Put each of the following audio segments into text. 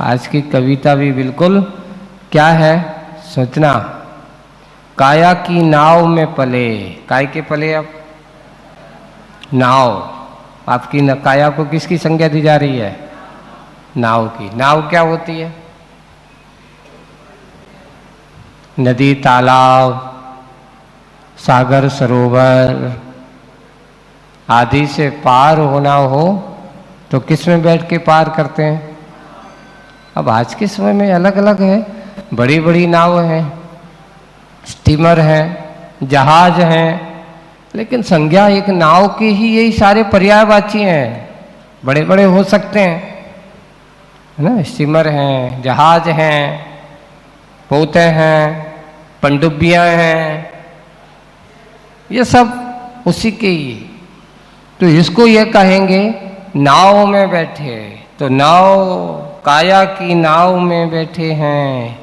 आज की कविता भी बिल्कुल क्या है, सोचना। काया की नाव में पले, काय के पले आप? नाव। आपकी काया को किसकी संज्ञा दी जा रही है? नाव की। नाव क्या होती है? नदी, तालाब, सागर, सरोवर आदि से पार होना हो तो किस में बैठ के पार करते हैं? अब आज के समय में अलग अलग है, बड़ी बड़ी नाव हैं, स्टीमर हैं, जहाज हैं, लेकिन संज्ञा एक नाव के ही यही सारे पर्यायवाची हैं। बड़े बड़े हो सकते हैं, है ना? स्टीमर हैं, जहाज हैं, पोते हैं, पनडुब्बियां हैं, ये सब उसी के ही। तो इसको ये कहेंगे नाव में बैठे। तो नाव, काया की नाव में बैठे हैं,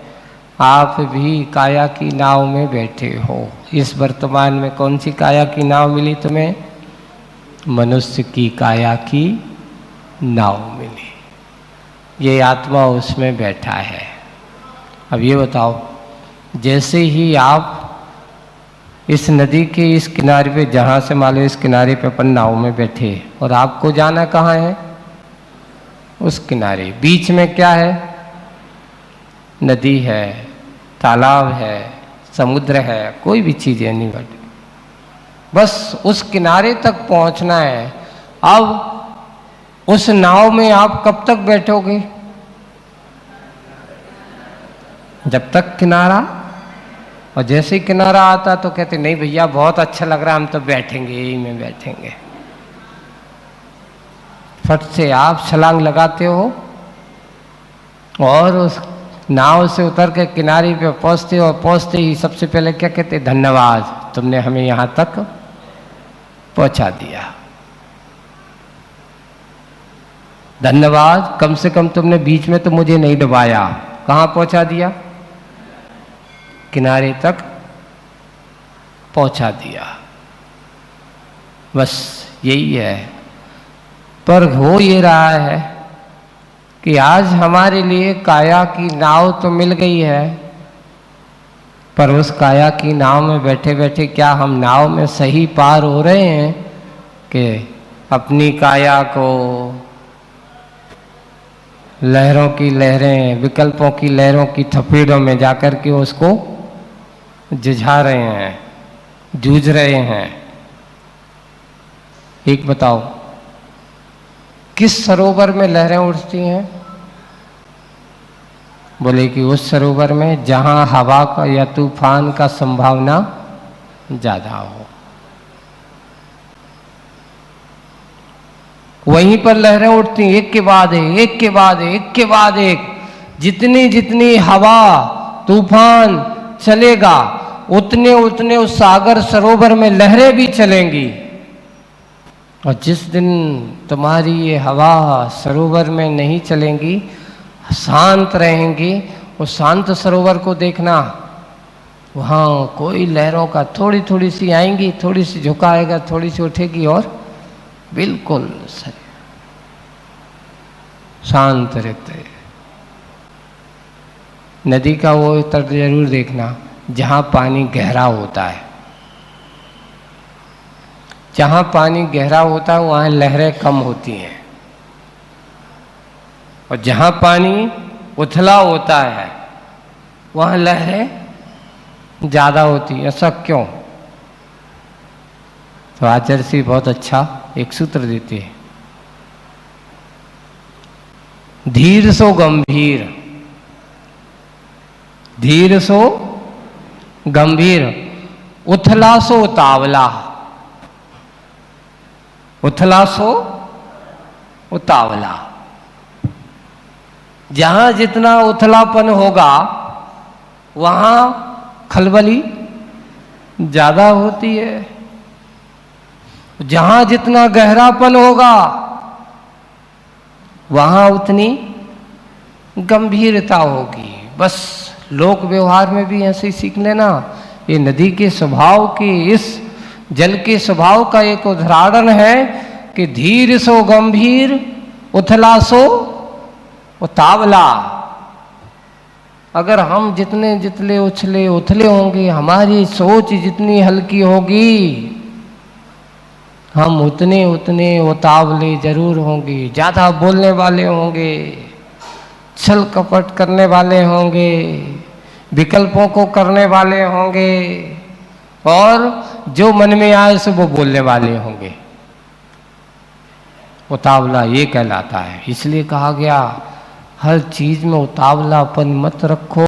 आप भी काया की नाव में बैठे हो। इस वर्तमान में कौन सी काया की नाव मिली तुम्हें? मनुष्य की काया की नाव मिली। ये आत्मा उसमें बैठा है। अब ये बताओ, जैसे ही आप इस नदी के इस किनारे पे, जहाँ से मान लो इस किनारे पे अपन नाव में बैठे, और आपको जाना कहाँ है? उस किनारे। बीच में क्या है? नदी है, तालाब है, समुद्र है, कोई भी चीज़ है नहीं, बस उस किनारे तक पहुंचना है। अब उस नाव में आप कब तक बैठोगे? जब तक किनारा। और जैसे ही किनारा आता तो कहते नहीं भैया बहुत अच्छा लग रहा है, हम तो बैठेंगे, यही में बैठेंगे। फट से आप छलांग लगाते हो और उस नाव से उतर के किनारे पे पहुंचते हो, और पहुंचते ही सबसे पहले क्या कहते? धन्यवाद, तुमने हमें यहां तक पहुंचा दिया। धन्यवाद, कम से कम तुमने बीच में तो मुझे नहीं डुबाया। कहां पहुंचा दिया? किनारे तक पहुंचा दिया। बस यही है। पर हो ये रहा है कि आज हमारे लिए काया की नाव तो मिल गई है, पर उस काया की नाव में बैठे बैठे क्या हम नाव में सही पार हो रहे हैं कि अपनी काया को लहरों की लहरें, विकल्पों की लहरों की थपेड़ों में जाकर के उसको जुझा रहे हैं, जूझ रहे हैं? एक बताओ, किस सरोवर में लहरें उठती हैं? बोले कि उस सरोवर में जहां हवा का या तूफान का संभावना ज्यादा हो, वहीं पर लहरें उठती हैं, एक के बाद एक, एक के बाद एक, एक के बाद एक। जितनी जितनी हवा तूफान चलेगा उतने उतने उस सागर सरोवर में लहरें भी चलेंगी। और जिस दिन तुम्हारी ये हवा सरोवर में नहीं चलेंगी, शांत रहेंगी, उस शांत सरोवर को देखना, वहाँ कोई लहरों का थोड़ी थोड़ी सी आएंगी, थोड़ी सी झुकाएगा, थोड़ी सी उठेगी, और बिल्कुल शांत रहते। नदी का वो तट जरूर देखना जहाँ पानी गहरा होता है। जहाँ पानी गहरा होता है वहाँ लहरें कम होती हैं, और जहाँ पानी उथला होता है वहाँ लहरें ज़्यादा होती हैं। ऐसा क्यों? तो आचार्य श्री बहुत अच्छा एक सूत्र देते हैं, धीर सो गंभीर, धीर सो गंभीर, उथला सो उतावला, उथला सो उतावला। जहां जितना उथलापन होगा वहां खलबली ज्यादा होती है, जहां जितना गहरापन होगा वहां उतनी गंभीरता होगी। बस लोक व्यवहार में भी ऐसे ही सीख लेना। ये नदी के स्वभाव के, इस जल के स्वभाव का एक उदाहरण है कि धीर सो गंभीर, उथला सो उतावला। अगर हम जितने जितने उछले उथले होंगे, हमारी सोच जितनी हल्की होगी, हम उतने उतने उतावले जरूर होंगे, ज़्यादा बोलने वाले होंगे, छल कपट करने वाले होंगे, विकल्पों को करने वाले होंगे, और जो मन में आए सो वो बोलने वाले होंगे। उतावला ये कहलाता है। इसलिए कहा गया हर चीज में उतावलापन मत रखो,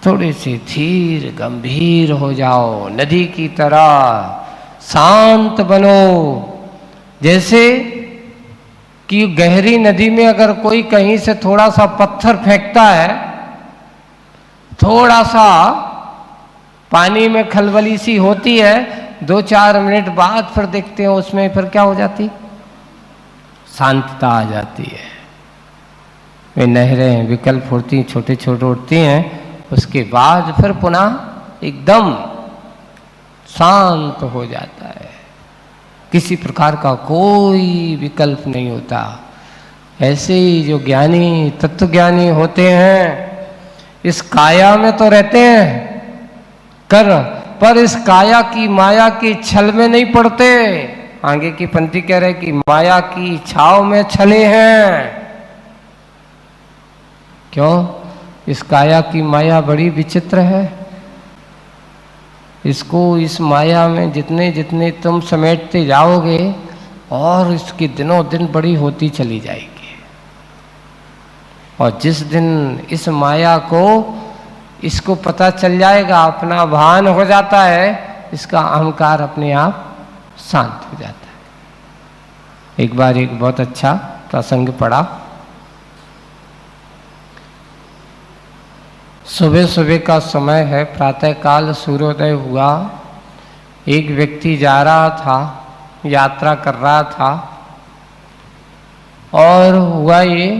थोड़े से धीर गंभीर हो जाओ, नदी की तरह शांत बनो। जैसे कि गहरी नदी में अगर कोई कहीं से थोड़ा सा पत्थर फेंकता है, थोड़ा सा पानी में खलबली सी होती है, 2-4 मिनट बाद फिर देखते हैं उसमें फिर क्या हो जाती, शांतता आ जाती है। वे नहरें विकल्प होती, छोटे छोटे उठती हैं, उसके बाद फिर पुनः एकदम शांत हो जाता है, किसी प्रकार का कोई विकल्प नहीं होता। ऐसे ही जो ज्ञानी तत्वज्ञानी होते हैं, इस काया में तो रहते हैं पर इस काया की माया की छल में नहीं पड़ते। आगे की पंक्ति कह रहे कि माया की छाव में छले हैं। क्यों? इस काया की माया बड़ी विचित्र है। इसको, इस माया में जितने जितने तुम समेटते जाओगे और इसकी दिनों दिन बड़ी होती चली जाएगी, और जिस दिन इस माया को, इसको पता चल जाएगा, अपना भान हो जाता है, इसका अहंकार अपने आप शांत हो जाता है। एक बार एक बहुत अच्छा प्रसंग पड़ा। सुबह सुबह का समय है, प्रातःकाल सूर्योदय हुआ। एक व्यक्ति जा रहा था, यात्रा कर रहा था, और हुआ ये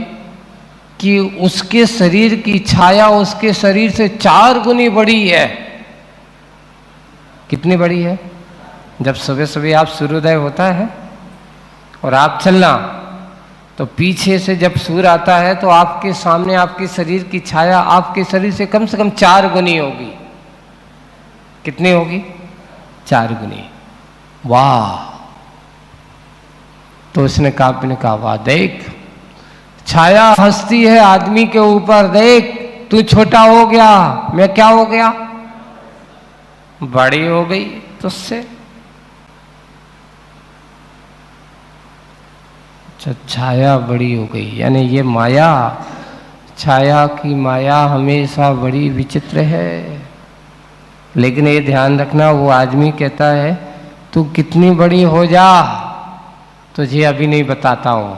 कि उसके शरीर की छाया उसके शरीर से 4 गुनी बड़ी है। कितनी बड़ी है? जब सुबह सुबह आप सूर्योदय होता है और आप चलना, तो पीछे से जब सूर्य आता है तो आपके सामने आपके शरीर की छाया आपके शरीर से कम 4 गुनी होगी। कितनी होगी? 4 गुनी। वाह! तो उसने कहा, वाह, देख, छाया हंसती है आदमी के ऊपर, देख तू छोटा हो गया, मैं क्या हो गया? बड़ी हो गई तुझसे। अच्छा, छाया बड़ी हो गई, यानी ये माया, छाया की माया हमेशा बड़ी विचित्र है। लेकिन ये ध्यान रखना, वो आदमी कहता है तू कितनी बड़ी हो जा, तुझे अभी नहीं बताता हूं,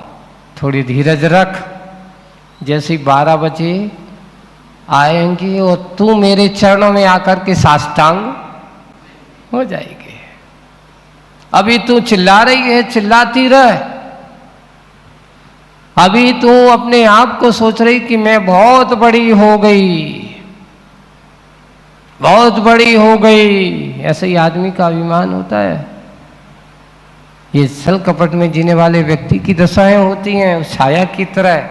थोड़ी धीरज रख। जैसे 12 बजे आएंगे और तू मेरे चरणों में आकर के साष्टांग हो जाएगी। अभी तू चिल्ला रही है, चिल्लाती रह। अभी तू अपने आप को सोच रही कि मैं बहुत बड़ी हो गई, बहुत बड़ी हो गई। ऐसे ही आदमी का अभिमान होता है। ये छल कपट में जीने वाले व्यक्ति की दशाएं होती हैं उस छाया की तरह।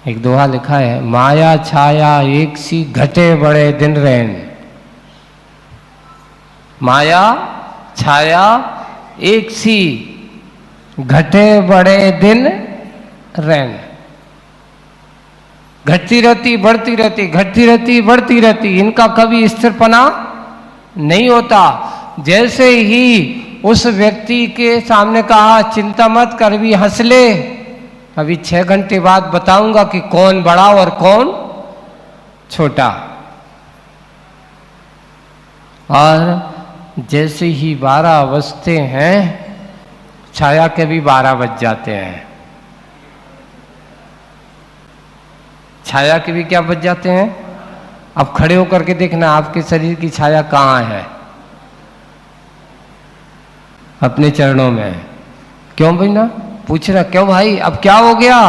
एक दोहा लिखा है, माया छाया एक सी घटे बड़े दिन रैन। माया छाया एक सी घटे बड़े दिन रैन। घटती रहती, बढ़ती रहती, घटती रहती, बढ़ती रहती, इनका कभी स्थिरपना नहीं होता। जैसे ही उस व्यक्ति के सामने कहा चिंता मत कर, भी हंस ले, अभी 6 घंटे बाद बताऊंगा कि कौन बड़ा और कौन छोटा। और जैसे ही 12 बजते हैं, छाया के भी 12 बज जाते हैं। छाया के भी क्या बज जाते हैं? अब खड़े होकर के देखना आपके शरीर की छाया कहाँ है? अपने चरणों में। क्यों भाई? ना पूछ रहा, क्यों भाई अब क्या हो गया?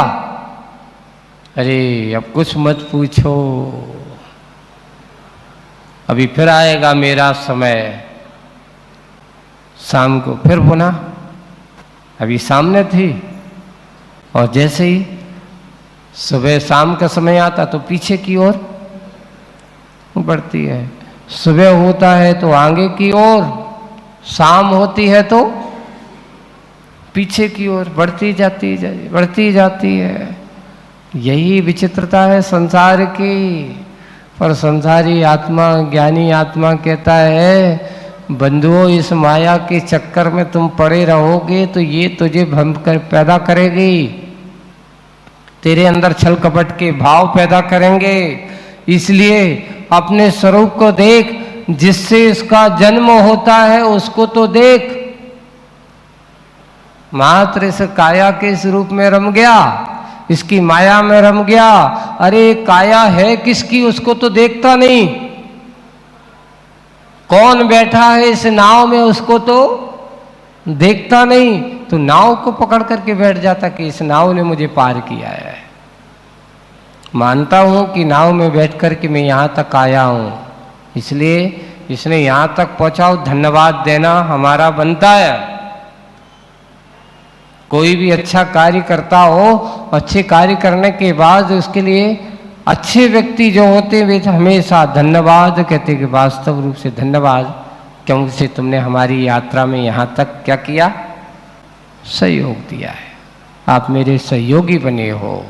अरे अब कुछ मत पूछो, अभी फिर आएगा मेरा समय, शाम को फिर पुनः अभी सामने थी, और जैसे ही सुबह शाम का समय आता तो पीछे की ओर बढ़ती है। सुबह होता है तो आगे की ओर, शाम होती है तो पीछे की ओर बढ़ती जाती है। यही विचित्रता है संसार की। पर संसारी आत्मा, ज्ञानी आत्मा कहता है, बंधुओं इस माया के चक्कर में तुम पड़े रहोगे तो ये तुझे भ्रम कर पैदा करेगी, तेरे अंदर छल कपट के भाव पैदा करेंगे। इसलिए अपने स्वरूप को देख, जिससे इसका जन्म होता है उसको तो देख। मात्र इस काया के इस रूप में रम गया, इसकी माया में रम गया। अरे काया है किसकी, उसको तो देखता नहीं। कौन बैठा है इस नाव में, उसको तो देखता नहीं। तो नाव को पकड़ करके बैठ जाता कि इस नाव ने मुझे पार किया है। मानता हूं कि नाव में बैठ करके मैं यहां तक आया हूं, इसलिए इसने यहां तक पहुंचाओ, धन्यवाद देना हमारा बनता है। कोई भी अच्छा कार्य करता हो, अच्छे कार्य करने के बाद उसके लिए अच्छे व्यक्ति जो होते वे हमेशा धन्यवाद कहते कि वास्तव रूप से धन्यवाद, क्योंकि तुमने हमारी यात्रा में यहाँ तक क्या किया, सहयोग दिया है, आप मेरे सहयोगी बने हो।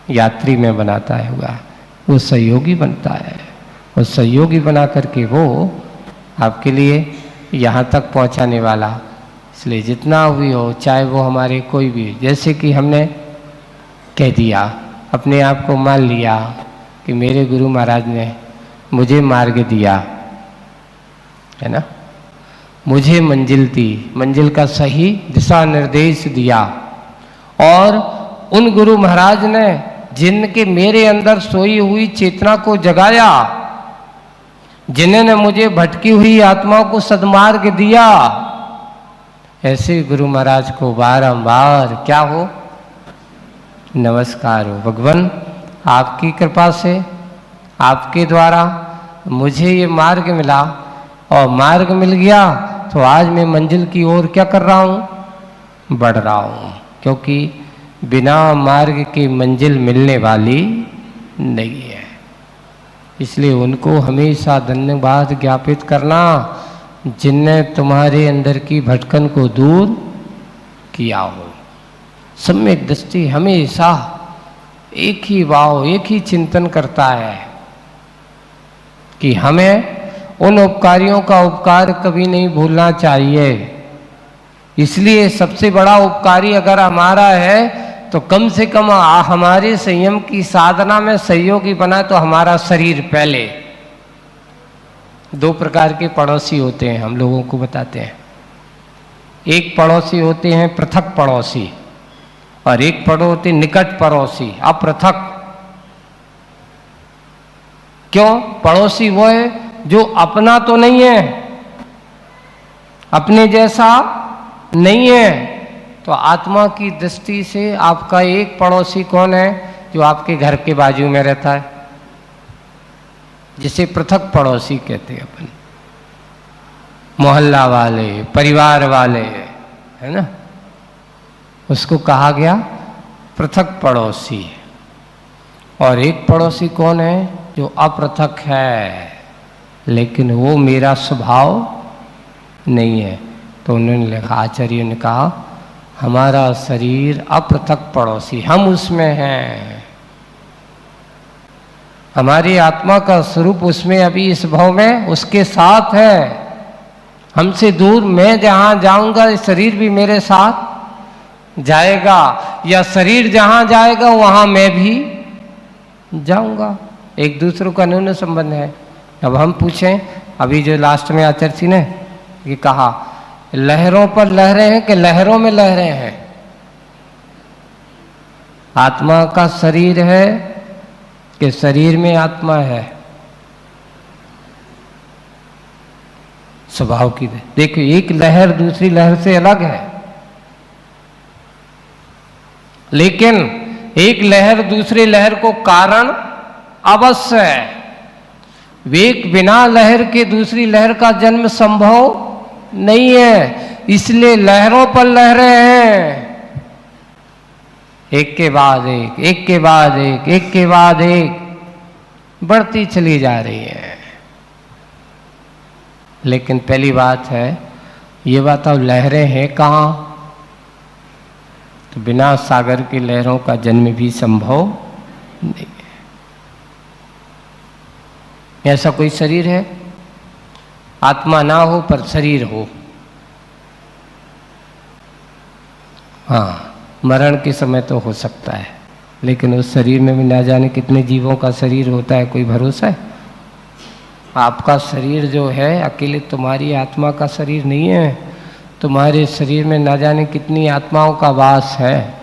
यात्री में बनाता है हुआ, वो सहयोगी बनता है, वो सहयोगी बना करके वो आपके लिए यहाँ तक पहुँचाने वाला। इसलिए जितना भी हो, चाहे वो हमारे कोई भी, जैसे कि हमने कह दिया, अपने आप को मान लिया कि मेरे गुरु महाराज ने मुझे मार्ग दिया है ना, मुझे मंजिल दी, मंजिल का सही दिशा निर्देश दिया। और उन गुरु महाराज ने जिनके मेरे अंदर सोई हुई चेतना को जगाया, जिन्होंने मुझे भटकी हुई आत्माओं को सद्मार्ग दिया, ऐसे गुरु महाराज को बारंबार क्या हो, नमस्कार हो। भगवान आपकी कृपा से, आपके द्वारा मुझे ये मार्ग मिला, और मार्ग मिल गया तो आज मैं मंजिल की ओर क्या कर रहा हूँ, बढ़ रहा हूँ। क्योंकि बिना मार्ग की मंजिल मिलने वाली नहीं है। इसलिए उनको हमेशा धन्यवाद ज्ञापित करना, जिनने तुम्हारे अंदर की भटकन को दूर किया हो। सम्यक दृष्टि हमेशा एक ही भाव, एक ही चिंतन करता है कि हमें उन उपकारियों का उपकार कभी नहीं भूलना चाहिए। इसलिए सबसे बड़ा उपकारी अगर हमारा है तो कम से कम हमारे संयम की साधना में सहयोगी बना तो हमारा शरीर पहले। दो प्रकार के पड़ोसी होते हैं, हम लोगों को बताते हैं। एक पड़ोसी होते हैं पृथक पड़ोसी, और एक पड़ोसी निकट पड़ोसी, अपृथक। क्यों? पड़ोसी वो है जो अपना तो नहीं है, अपने जैसा नहीं है। तो आत्मा की दृष्टि से आपका एक पड़ोसी कौन है, जो आपके घर के बाजू में रहता है, जिसे पृथक पड़ोसी कहते हैं अपन। मोहल्ला वाले, परिवार वाले, है ना, उसको कहा गया पृथक पड़ोसी। और एक पड़ोसी कौन है, जो अपृथक है लेकिन वो मेरा स्वभाव नहीं है। तो उन्होंने लिखा, आचार्य ने कहा, हमारा शरीर अपृथक पड़ोसी, हम उसमें हैं, हमारी आत्मा का स्वरूप उसमें अभी इस भाव में उसके साथ है। हमसे दूर मैं जहां जाऊंगा शरीर भी मेरे साथ जाएगा, या शरीर जहां जाएगा वहां मैं भी जाऊंगा। एक दूसरों का न्यून संबंध है। अब हम पूछें, अभी जो लास्ट में आचार्य जी ने ये कहा, लहरों पर लहरें हैं कि लहरों में लहरें हैं? आत्मा का शरीर है कि शरीर में आत्मा है? स्वभाव की देखिए, एक लहर दूसरी लहर से अलग है, लेकिन एक लहर दूसरी लहर को कारण अवश्य है। एक बिना लहर के दूसरी लहर का जन्म संभव नहीं है, इसलिए लहरों पर लहरें हैं, एक के बाद एक, एक के बाद एक, एक के बाद एक बढ़ती चली जा रही है। लेकिन पहली बात है, ये बताओ लहरें हैं कहाँ? तो बिना सागर की लहरों का जन्म भी संभव नहीं है। ऐसा कोई शरीर है? आत्मा ना हो पर शरीर हो। हाँ, मरण के समय तो हो सकता है, लेकिन उस शरीर में भी ना जाने कितने जीवों का शरीर होता है, कोई भरोसा है? आपका शरीर जो है अकेले तुम्हारी आत्मा का शरीर नहीं है, तुम्हारे शरीर में ना जाने कितनी आत्माओं का वास है।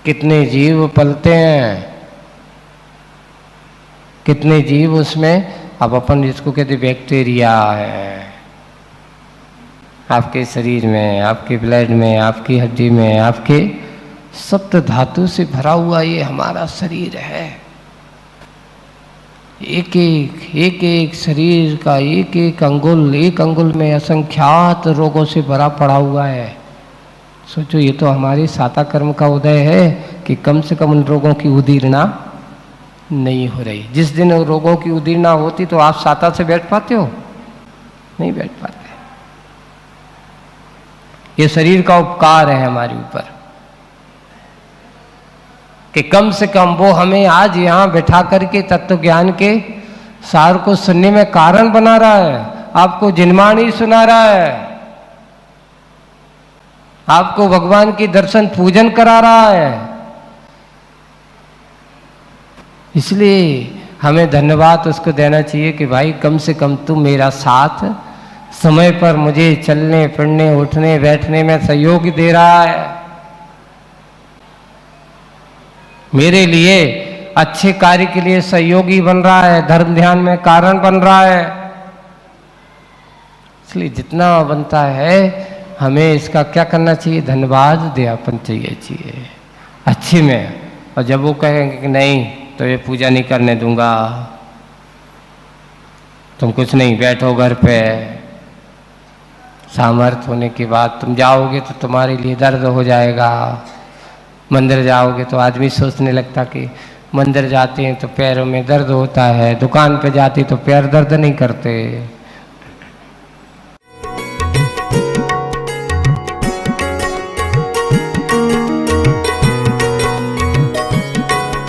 कितने जीव पलते हैं, कितने जीव उसमें, अब अपन जिसको कहते बैक्टीरिया है आपके शरीर में, आपके ब्लड में, आपकी हड्डी में, आपके सप्त धातु से भरा हुआ ये हमारा शरीर है। एक एक शरीर का एक अंगुल में असंख्यात रोगों से भरा पड़ा हुआ है। सोचो, ये तो हमारे साता कर्म का उदय है कि कम से कम उन रोगों की उदीरना नहीं हो रही। जिस दिन रोगों की उदीरना होती तो आप साता से बैठ पाते हो? नहीं बैठ पाते। ये शरीर का उपकार है हमारे ऊपर कि कम से कम वो हमें आज यहाँ बैठा करके तत्व ज्ञान के सार को सुनने में कारण बना रहा है, आपको जिनवाणी सुना रहा है, आपको भगवान की दर्शन पूजन करा रहा है। इसलिए हमें धन्यवाद उसको देना चाहिए कि भाई कम से कम तुम मेरा साथ, समय पर मुझे चलने फिरने उठने बैठने में सहयोग दे रहा है, मेरे लिए अच्छे कार्य के लिए सहयोगी बन रहा है, धर्म ध्यान में कारण बन रहा है। इसलिए जितना बनता है हमें इसका क्या करना चाहिए? धन्यवाद ज्ञापन चाहिए अच्छे में। और जब वो कहेंगे कि नहीं तो ये पूजा नहीं करने दूंगा, तुम कुछ नहीं, बैठो घर पे, सामर्थ्य होने के बाद तुम जाओगे तो तुम्हारे लिए दर्द हो जाएगा। मंदिर जाओगे तो आदमी सोचने लगता कि मंदिर जाते हैं तो पैरों में दर्द होता है, दुकान पे जाते तो पैर दर्द नहीं करते।